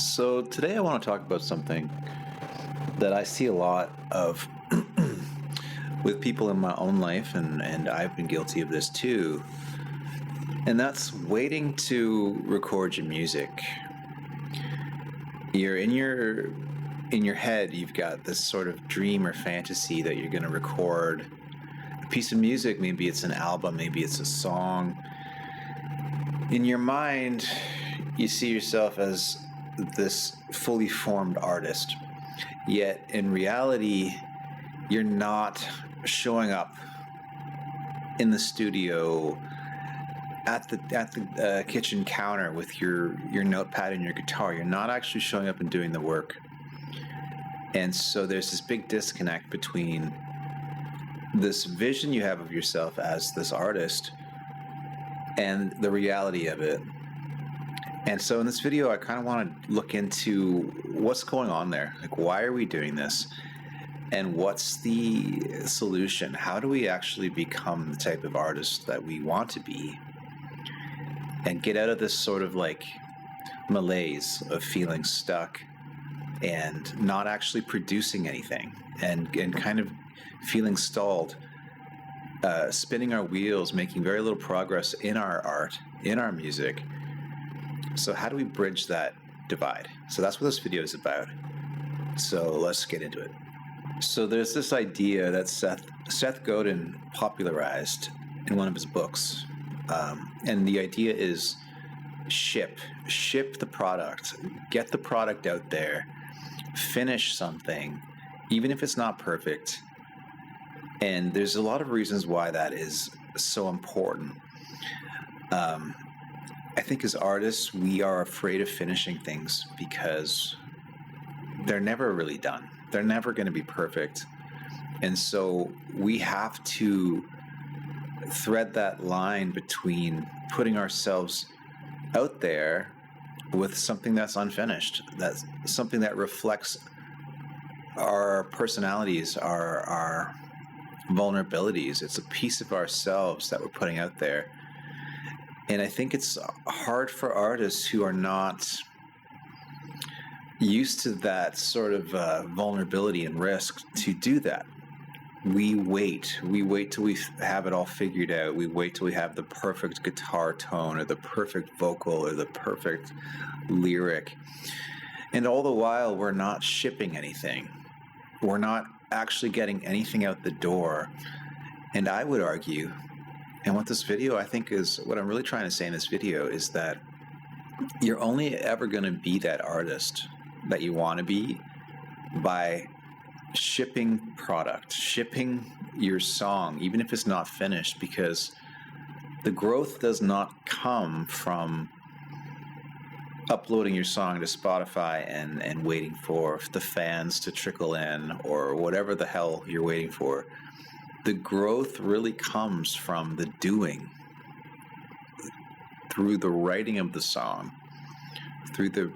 So today I want to talk about something that I see a lot of with people in my own life, and I've been guilty of this too. And that's waiting to record your music. You're in your head, you've got this sort of dream or fantasy that you're going to record a piece of music. Maybe it's an album, maybe it's a song. In your mind, you see yourself as this fully formed artist. Yet in reality, you're not showing up in the studio at the kitchen counter with your notepad and your guitar. You're not actually showing up and doing the work. And so there's this big disconnect between this vision you have of yourself as this artist and the reality of it. And so in this video, I kind of want to look into what's going on there. Like, why are we doing this? And what's the solution? How do we actually become the type of artist that we want to be? And get out of this sort of like malaise of feeling stuck and not actually producing anything and kind of feeling stalled, spinning our wheels, making very little progress in our art, in our music. So how do we bridge that divide? So that's what this video is about. So let's get into it. So there's this idea that Seth Godin popularized in one of his books. And the idea is ship the product, get the product out there, finish something, even if it's not perfect. And there's a lot of reasons why that is so important. I think as artists, we are afraid of finishing things because they're never really done. They're never going to be perfect. And so we have to thread that line between putting ourselves out there with something that's unfinished, that's something that reflects our personalities, our vulnerabilities. It's a piece of ourselves that we're putting out there. And I think it's hard for artists who are not used to that sort of vulnerability and risk to do that. We wait till we have it all figured out. We wait till we have the perfect guitar tone or the perfect vocal or the perfect lyric. And all the while, we're not shipping anything. We're not actually getting anything out the door. And I would argue, and what this video, I think, is what I'm really trying to say in this video is that you're only ever going to be that artist that you want to be by shipping product, shipping your song, even if it's not finished, because the growth does not come from uploading your song to Spotify and waiting for the fans to trickle in or whatever the hell you're waiting for. The growth really comes from the doing, through the writing of the song, through the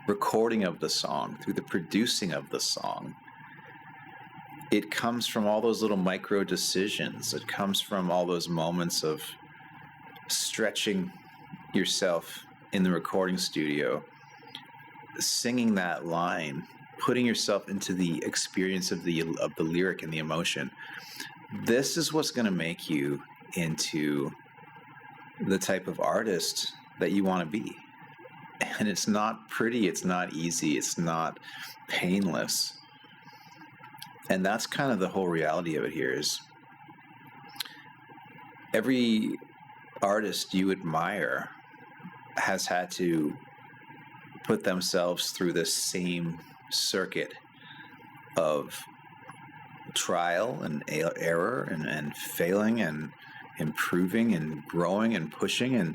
recording of the song, through the producing of the song. It comes from all those little micro decisions. It comes from all those moments of stretching yourself in the recording studio, singing that line, putting yourself into the experience of the lyric and the emotion. This is what's going to make you into the type of artist that you want to be. And it's not pretty, it's not easy, it's not painless. And that's kind of the whole reality of it here is every artist you admire has had to put themselves through this same circuit of trial and error and failing and improving and growing and pushing. And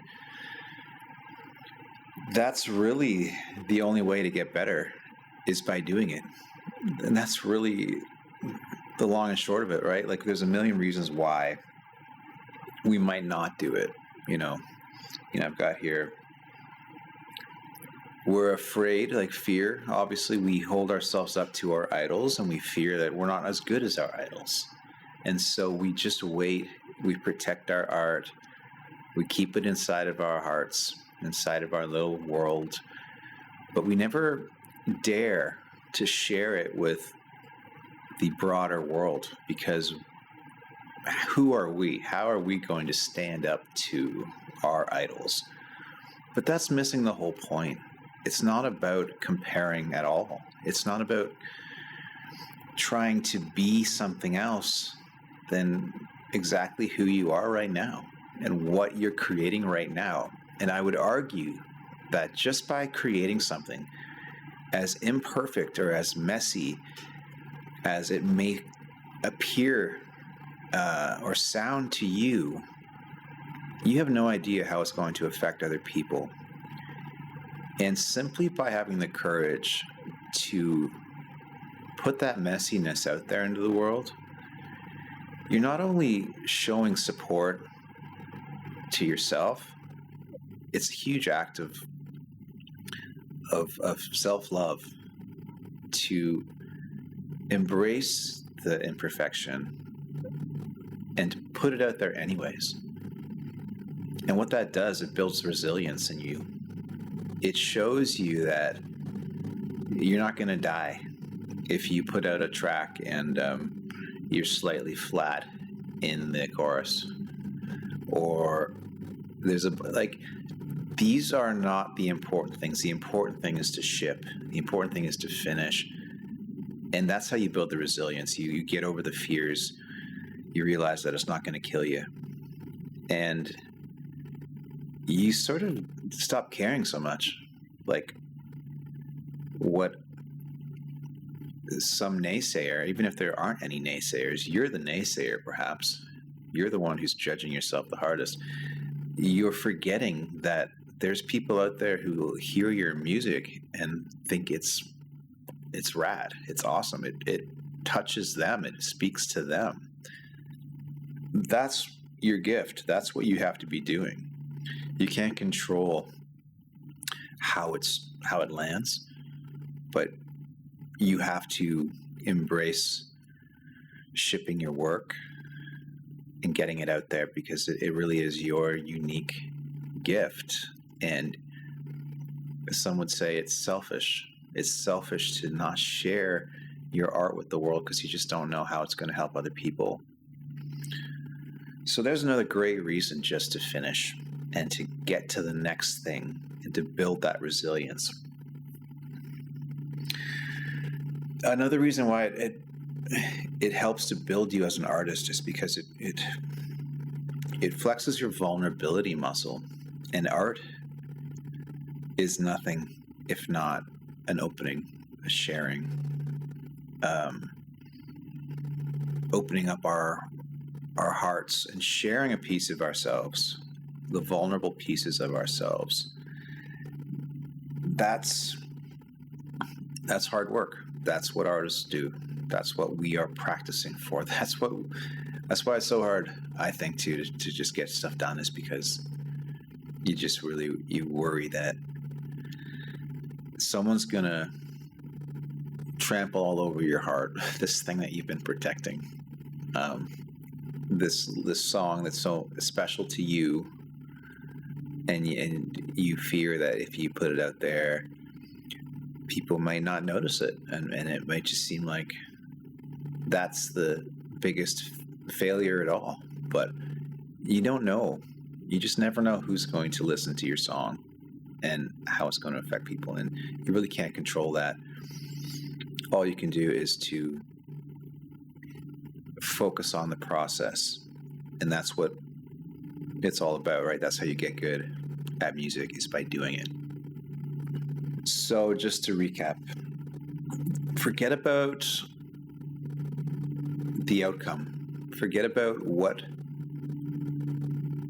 that's really the only way to get better is by doing it. And that's really the long and short of it, right? Like, there's a million reasons why we might not do it. You know, I've got here, we're afraid, like fear. Obviously, we hold ourselves up to our idols and we fear that we're not as good as our idols. And so we just wait, we protect our art, we keep it inside of our hearts, inside of our little world. but we never dare to share it with the broader world, because who are we? How are we going to stand up to our idols? But that's missing the whole point. It's not about comparing at all. It's not about trying to be something else than exactly who you are right now and what you're creating right now. And I would argue that just by creating something as imperfect or as messy as it may appear or sound to you, you have no idea how it's going to affect other people. And simply by having the courage to put that messiness out there into the world, you're not only showing support to yourself, it's a huge act of self-love to embrace the imperfection and to put it out there anyways. And what that does, it builds resilience in you. It shows you that you're not going to die if you put out a track and you're slightly flat in the chorus, or there's these are not the important things. The important thing is to ship. The important thing is to finish. And that's how you build the resilience. You get over the fears. You realize that it's not going to kill you. And you sort of stop caring so much. Like what some naysayer, even if there aren't any naysayers, you're the naysayer perhaps. You're the one who's judging yourself the hardest. You're forgetting that there's people out there who will hear your music and think it's rad, it's awesome, it touches them, it speaks to them. That's your gift. That's what you have to be doing. You can't control how it lands, but you have to embrace shipping your work and getting it out there, because it really is your unique gift. And some would say it's selfish. It's selfish to not share your art with the world because you just don't know how it's going to help other people. So there's another great reason just to finish and to get to the next thing and to build that resilience. Another reason why it helps to build you as an artist is because it flexes your vulnerability muscle. And art is nothing if not an opening, a sharing, opening up our hearts and sharing a piece of ourselves, the vulnerable pieces of ourselves. That's hard work. That's what artists do. That's what we are practicing for. That's why it's so hard, I think, to just get stuff done, is because you worry that someone's gonna trample all over your heart, this thing that you've been protecting, this song that's so special to you, and you fear that if you put it out there, people might not notice it, and it might just seem like that's the biggest failure at all. But you don't know. You just never know who's going to listen to your song and how it's going to affect people, and you really can't control that. All you can do is to focus on the process, and that's what it's all about, right? That's how you get good at music, is by doing it. So just to recap, forget about the outcome. Forget about what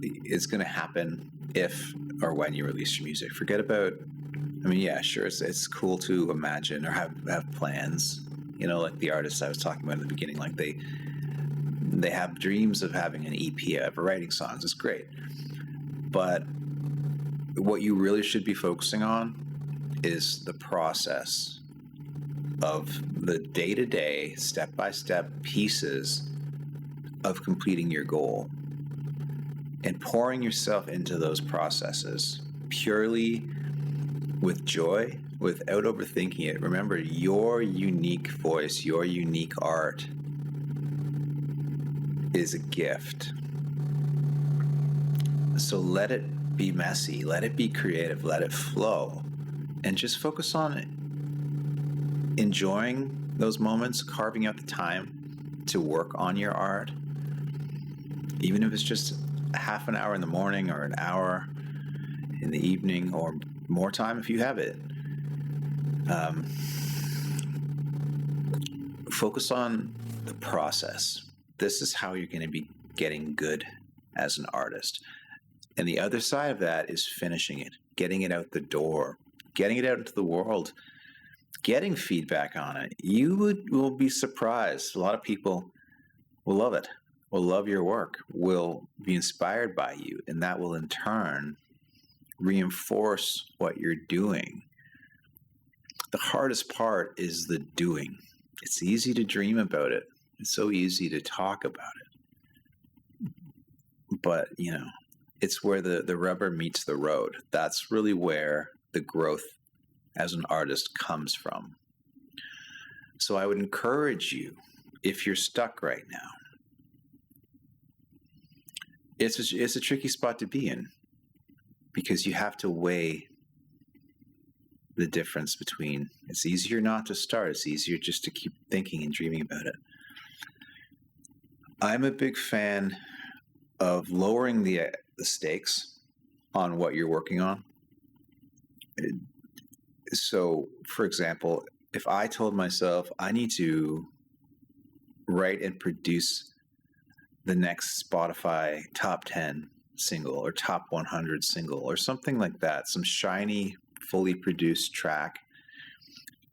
is going to happen if or when you release your music. Forget about, yeah, sure, it's cool to imagine or have plans, like the artists I was talking about in the beginning, like they have dreams of having an EP, of writing songs. It's great. But what you really should be focusing on is the process of the day-to-day, step-by-step pieces of completing your goal, and pouring yourself into those processes purely with joy without overthinking it. Remember, your unique voice, your unique art is a gift. So let it be messy, let it be creative, let it flow, and just focus on enjoying those moments, carving out the time to work on your art, even if it's just half an hour in the morning or an hour in the evening or more time if you have it. Focus on the process. This is how you're going to be getting good as an artist. And the other side of that is finishing it, getting it out the door, getting it out into the world, getting feedback on it. You will be surprised. A lot of people will love it, will love your work, will be inspired by you, and that will in turn reinforce what you're doing. The hardest part is the doing. It's easy to dream about it. It's so easy to talk about it. But, it's where the rubber meets the road. That's really where the growth as an artist comes from. So I would encourage you, if you're stuck right now, it's a tricky spot to be in, because you have to weigh the difference between, it's easier not to start, it's easier just to keep thinking and dreaming about it. I'm a big fan of lowering the stakes on what you're working on. So, for example, if I told myself I need to write and produce the next Spotify top 10 single or top 100 single or something like that, some shiny, fully produced track,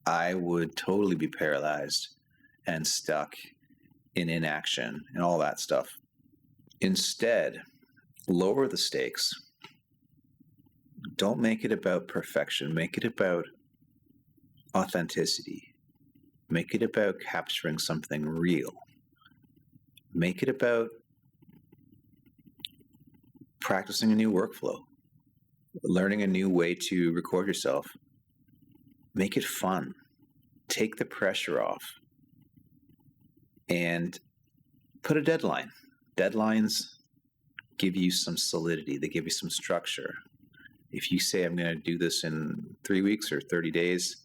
I would totally be paralyzed and stuck in inaction and all that stuff. Instead, lower the stakes. Don't make it about perfection. Make it about authenticity. Make it about capturing something real. Make it about practicing a new workflow, learning a new way to record yourself. Make it fun. Take the pressure off. And put a deadline. Deadlines give you some solidity. They give you some structure. If you say, I'm going to do this in 3 weeks or 30 days,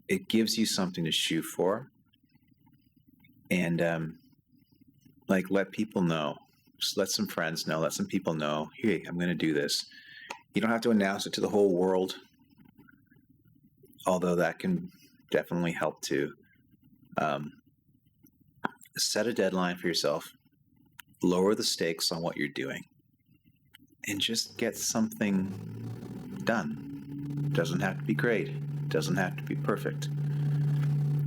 it gives you something to shoot for. And let people know. Just let some friends know. Let some people know, hey, I'm going to do this. You don't have to announce it to the whole world, although that can definitely help too. Set a deadline for yourself. Lower the stakes on what you're doing. And just get something done. Doesn't have to be great. Doesn't have to be perfect.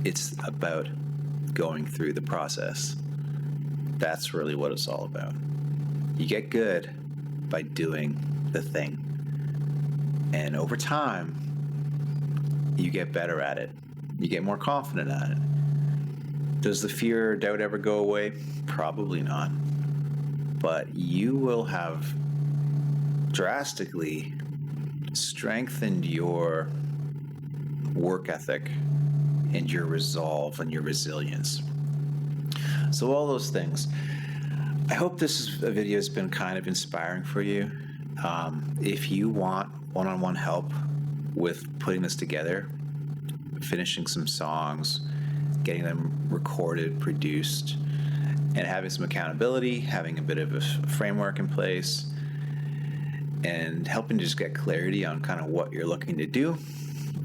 It's about going through the process. That's really what it's all about. You get good by doing the thing. And over time, you get better at it. You get more confident at it. Does the fear or doubt ever go away? Probably not. But you will have drastically strengthened your work ethic and your resolve and your resilience. So all those things. I hope this video has been kind of inspiring for you. If you want one-on-one help with putting this together, finishing some songs, getting them recorded, produced, and having some accountability, having a bit of a framework in place, and helping to just get clarity on kind of what you're looking to do,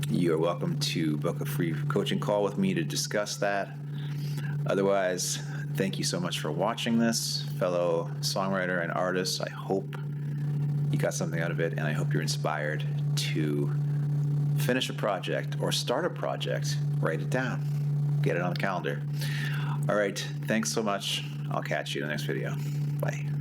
you're welcome to book a free coaching call with me to discuss that. Otherwise, thank you so much for watching this, fellow songwriter and artist. I hope you got something out of it, and I hope you're inspired to finish a project or start a project. Write it down. Get it on the calendar. All right. Thanks so much. I'll catch you in the next video. Bye.